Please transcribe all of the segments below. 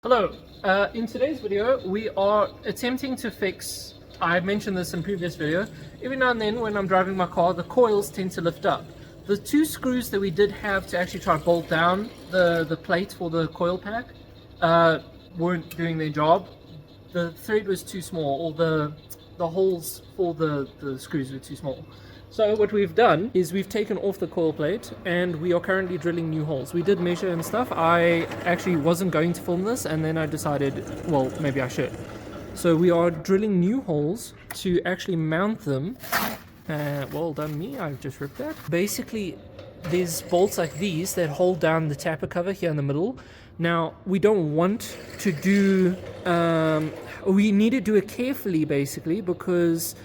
Hello, in today's video we are attempting to fix, I mentioned this in previous video, every now and then when I'm driving my car the coils tend to lift up. The two screws that we did have to actually try to bolt down the plate for the coil pack weren't doing their job. The thread was too small, or the holes for the screws were too small. So what we've done is we've taken off the coil plate and we are currently drilling new holes. We did measure and stuff. I actually wasn't going to film this and then I decided, well, maybe I should. So we are drilling new holes to actually mount them. Well done me, I've just ripped that. Basically, there's bolts like these that hold down the tapper cover here in the middle. Now, we don't want to do, we need to do it carefully basically because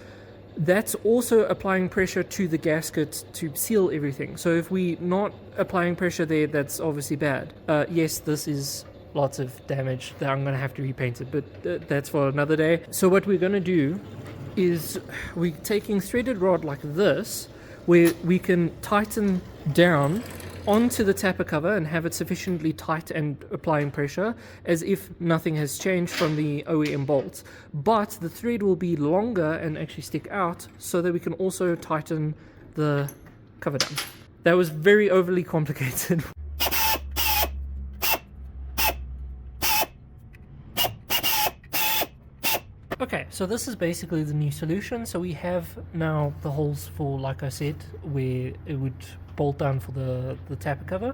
that's also applying pressure to the gasket to seal everything. So if we're not applying pressure there, that's obviously bad. Yes, this is lots of damage that I'm going to have to repaint it, but that's for another day. So what we're going to do is we're taking threaded rod like this, where we can tighten down onto the tapper cover and have it sufficiently tight and applying pressure as if nothing has changed from the OEM bolts, but the thread will be longer and actually stick out so that we can also tighten the cover down. That was very overly complicated. Okay, so this is basically the new solution. So we have now the holes for, like I said, where it would bolt down for the tapper cover.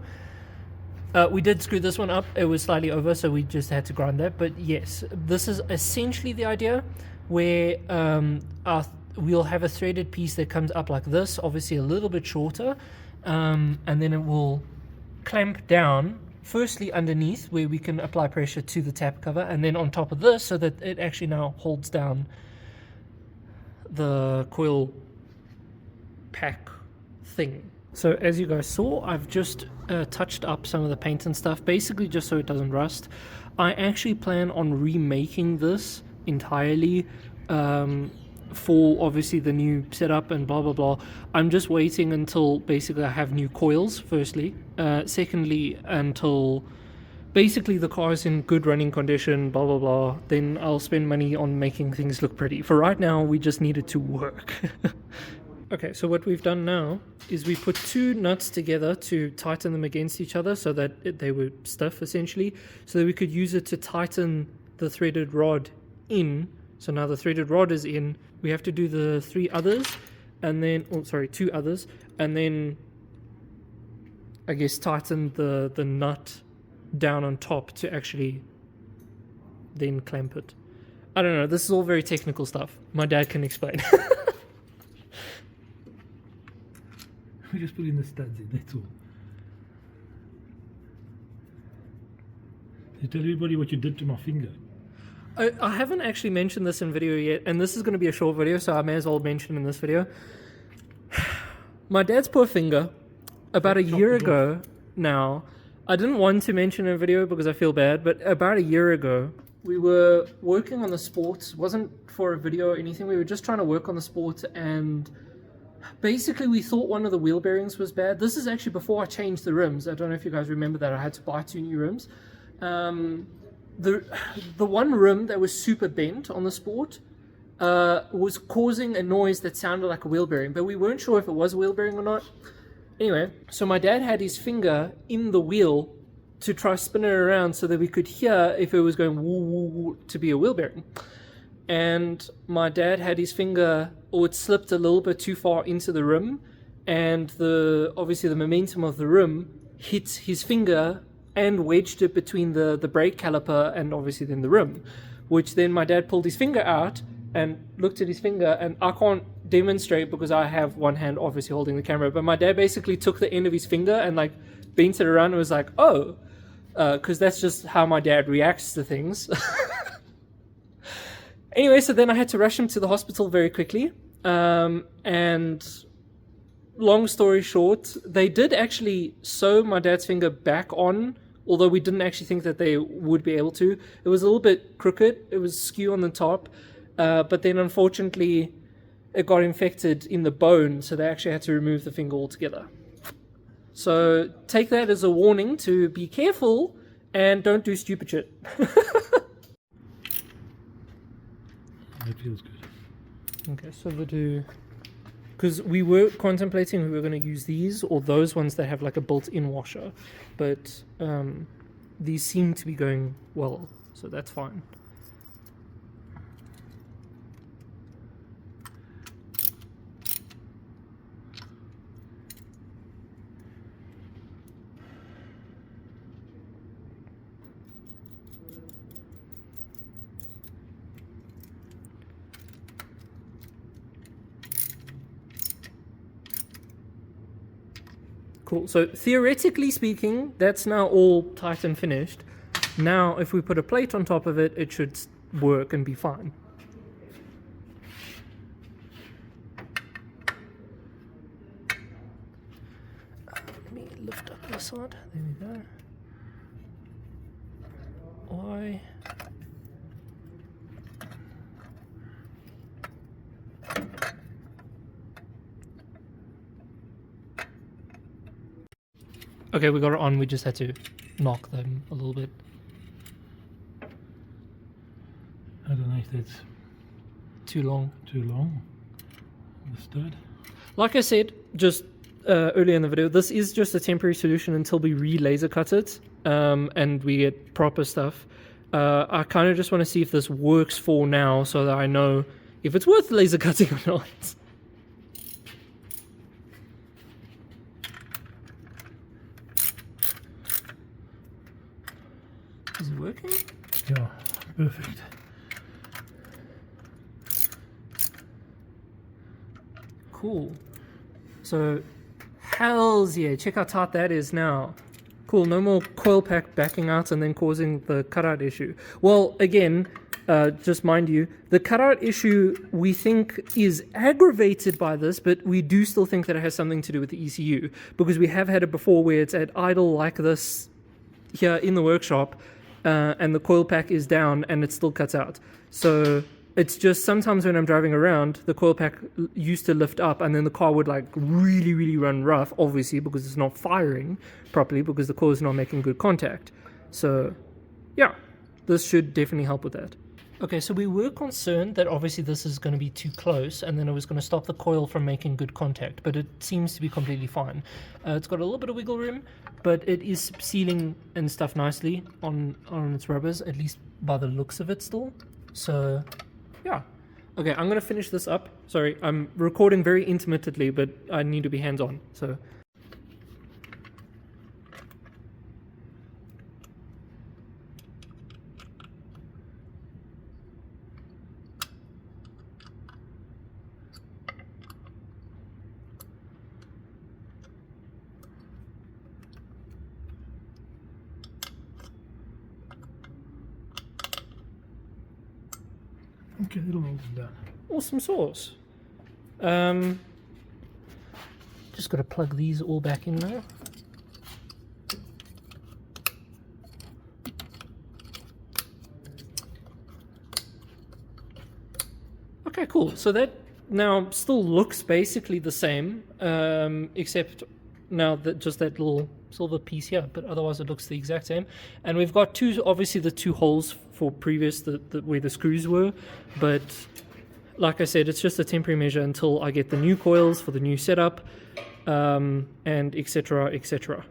We did screw this one up, it was slightly over, so we just had to grind that. But yes, this is essentially the idea, where we'll have a threaded piece that comes up like this, obviously a little bit shorter, and then it will clamp down firstly underneath where we can apply pressure to the tapper cover, and then on top of this so that it actually now holds down the coil pack thing. So as you guys saw, I've just touched up some of the paint and stuff, basically just so it doesn't rust. I actually plan on remaking this entirely for obviously the new setup and blah blah blah. I'm just waiting until basically I have new coils firstly, secondly until basically the car is in good running condition, blah blah blah, then I'll spend money on making things look pretty. For right now we just need it to work. Okay, so what we've done now is we put two nuts together to tighten them against each other so that they were stiff essentially, so that we could use it to tighten the threaded rod in. So now the threaded rod is in, we have to do the three others and then, oh sorry, two others, and then I guess tighten the nut down on top to actually then clamp it. I don't know, this is all very technical stuff. My dad can explain. We just put in the studs in, that's all. You tell everybody what you did to my finger. I haven't actually mentioned this in video yet, and this is going to be a short video, so I may as well mention in this video. My dad's poor finger, about a year ago now, I didn't want to mention in a video because I feel bad, but about a year ago, we were working on the Sport. It wasn't for a video or anything, we were just trying to work on the Sport, and basically we thought one of the wheel bearings was bad. This is actually before I changed the rims. I don't know if you guys remember that. I had to buy two new rims. The one rim that was super bent on the Sport was causing a noise that sounded like a wheel bearing, but we weren't sure if it was a wheel bearing or not. Anyway, so my dad had his finger in the wheel to try spin it around so that we could hear if it was going woo woo woo to be a wheel bearing. And my dad had his finger, or it slipped a little bit too far into the rim, and obviously the momentum of the rim hit his finger and wedged it between the brake caliper and obviously then the rim, which then my dad pulled his finger out and looked at his finger, and I can't demonstrate because I have one hand obviously holding the camera, but my dad basically took the end of his finger and like bent it around and was like, oh, because that's just how my dad reacts to things. Anyway, so then I had to rush him to the hospital very quickly, and long story short, they did actually sew my dad's finger back on, although we didn't actually think that they would be able to. It was a little bit crooked, it was skew on the top, but then unfortunately it got infected in the bone, so they actually had to remove the finger altogether. So take that as a warning to be careful And don't do stupid shit. That feels good. Okay, so we'll do... Because we were contemplating we were going to use these or those ones that have like a built-in washer. But these seem to be going well, so that's fine. Cool. So theoretically speaking, that's now all tight and finished. Now, if we put a plate on top of it, it should work and be fine. Let me lift up this side. There we go. Why? Okay, we got it on. We just had to knock them a little bit. I don't know if that's Too long. too long. The stud. Like I said, just earlier in the video, this is just a temporary solution until we re-laser cut it and we get proper stuff. I kind of just want to see if this works for now so that I know if it's worth laser cutting or not. Is it working? Yeah, perfect. Cool. So, hells yeah, check how tight that is now. Cool, no more coil pack backing out and then causing the cutout issue. Well, again, just mind you, the cutout issue we think is aggravated by this, but we do still think that it has something to do with the ECU, because we have had it before where it's at idle like this here in the workshop, and the coil pack is down and it still cuts out. So it's just sometimes when I'm driving around, the coil pack used to lift up and then the car would like really run rough, obviously because it's not firing properly because the coil is not making good contact. So yeah, this should definitely help with that. Okay, so we were concerned that obviously this is going to be too close and then it was going to stop the coil from making good contact, but it seems to be completely fine. It's got a little bit of wiggle room, but it is sealing and stuff nicely on its rubbers, at least by the looks of it still. So yeah. Okay, I'm going to finish this up. Sorry, I'm recording very intermittently, but I need to be hands-on, so... Okay, it'll all be done. Awesome sauce. Just got to plug these all back in now. Okay, cool. So that now still looks basically the same, except now that just that little silver piece here, but otherwise it looks the exact same. And we've got obviously the two holes for previous, where the screws were, but like I said, it's just a temporary measure until I get the new coils for the new setup, and etc. etc.